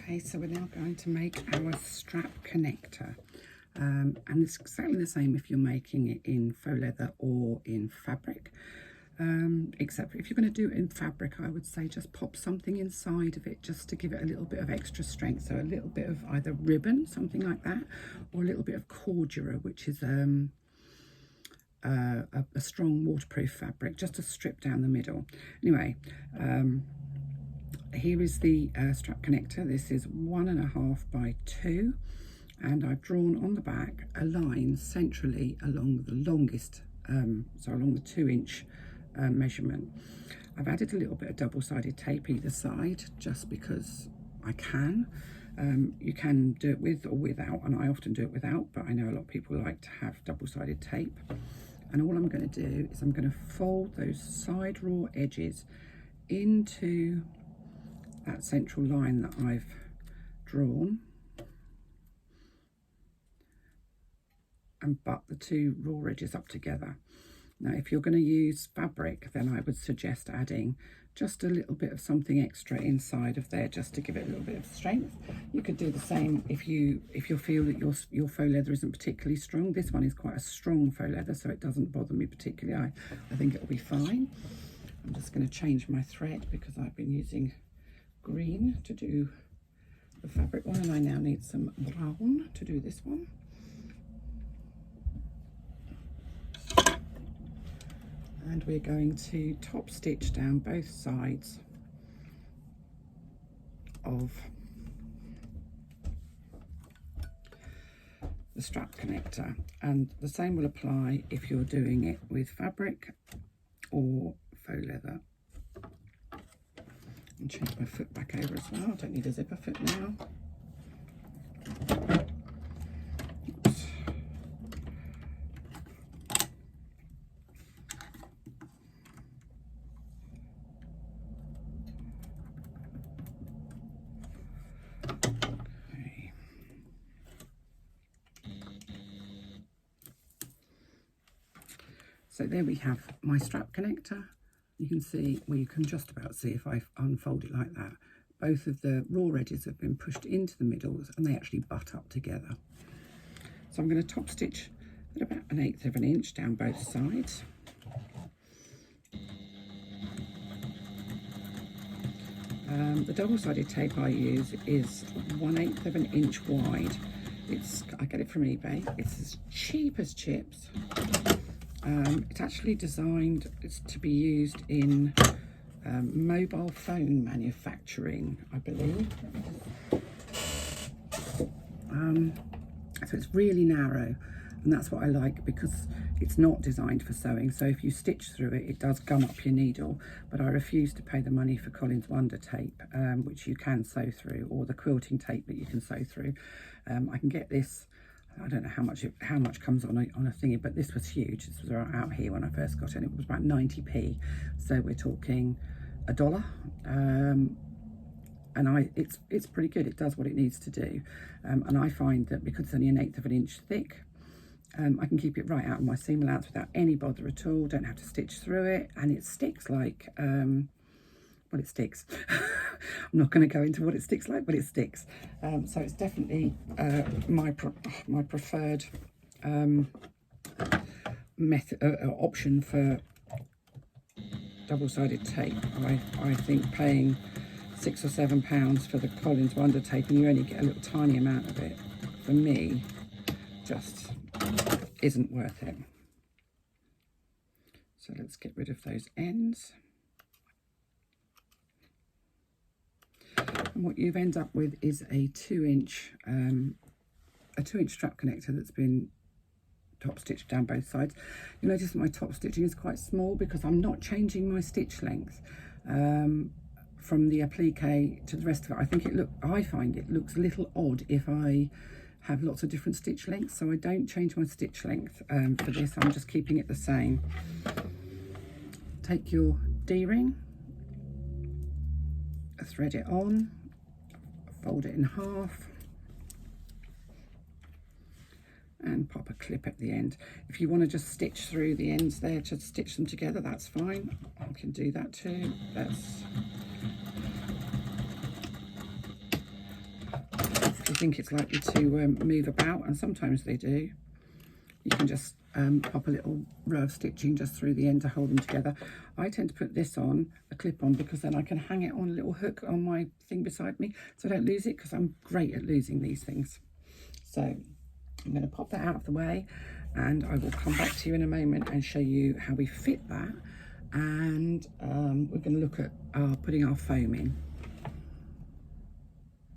Okay, so we're now going to make our strap connector. And it's exactly the same if you're making it in faux leather or in fabric. Except if you're going to do it in fabric, I would say just pop something inside of it just to give it a little bit of extra strength. So a little bit of either ribbon, something like that, or a little bit of cordura, which is a strong waterproof fabric, just to strip down the middle. Anyway, here is the strap connector. This is 1.5 by 2, and I've drawn on the back a line centrally along the longest, so along the 2-inch measurement. I've added a little bit of double-sided tape either side just because I can. You can do it with or without, and I often do it without, but I know a lot of people like to have double-sided tape. And all I'm going to do is I'm going to fold those side raw edges into that central line that I've drawn and butt the 2 raw edges up together. Now, if you're going to use fabric, then I would suggest adding just a little bit of something extra inside of there just to give it a little bit of strength. You could do the same if you feel that your faux leather isn't particularly strong. This one is quite a strong faux leather, so it doesn't bother me particularly. I think it'll be fine. I'm just going to change my thread because I've been using green to do the fabric one, and I now need some brown to do this one. And we're going to top stitch down both sides of the strap connector, and the same will apply if you're doing it with fabric or faux leather. And change my foot back over as well. I don't need a zipper foot now. Oops. Okay. So there we have my strap connector. You can see, well, you can just about see if I unfold it like that. Both of the raw edges have been pushed into the middles and they actually butt up together. So I'm going to top stitch at about 1/8 of an inch down both sides. The double-sided tape I use is 1/8 of an inch wide. I get it from eBay. It's as cheap as chips. It's actually designed to be used in mobile phone manufacturing, I believe. So it's really narrow, and that's what I like because it's not designed for sewing. So if you stitch through it, it does gum up your needle, but I refuse to pay the money for Collins Wonder tape, which you can sew through, or the quilting tape that you can sew through. I can get this. I don't know how much comes on a thingy, but this was huge. This was out here when I first got it. It was about 90p, so we're talking $1. And it's pretty good. It does what it needs to do, and I find that because it's only 1/8 of an inch thick, I can keep it right out of my seam allowance without any bother at all. Don't have to stitch through it, and it sticks like well, it sticks. I'm not going to go into what it sticks like, but it sticks. So it's definitely my preferred option for double-sided tape. I think paying £6 or £7 for the Collins Wonder tape and you only get a little tiny amount of it, for me, just isn't worth it. So let's get rid of those ends. And what you've ended up with is a 2-inch strap connector that's been top stitched down both sides. You'll notice that my top stitching is quite small because I'm not changing my stitch length from the applique to the rest of it. I find it looks a little odd if I have lots of different stitch lengths, so I don't change my stitch length for this. I'm just keeping it the same. Take your D-ring, thread it on, fold it in half, and pop a clip at the end. If you want to just stitch through the ends there to stitch them together, that's fine. I can do that too. think it's likely to move about, and sometimes they do. You can just pop a little row of stitching just through the end to hold them together. I tend to put this on, a clip on, because then I can hang it on a little hook on my thing beside me so I don't lose it, because I'm great at losing these things. So I'm going to pop that out of the way, and I will come back to you in a moment and show you how we fit that. And we're going to look at putting our foam in.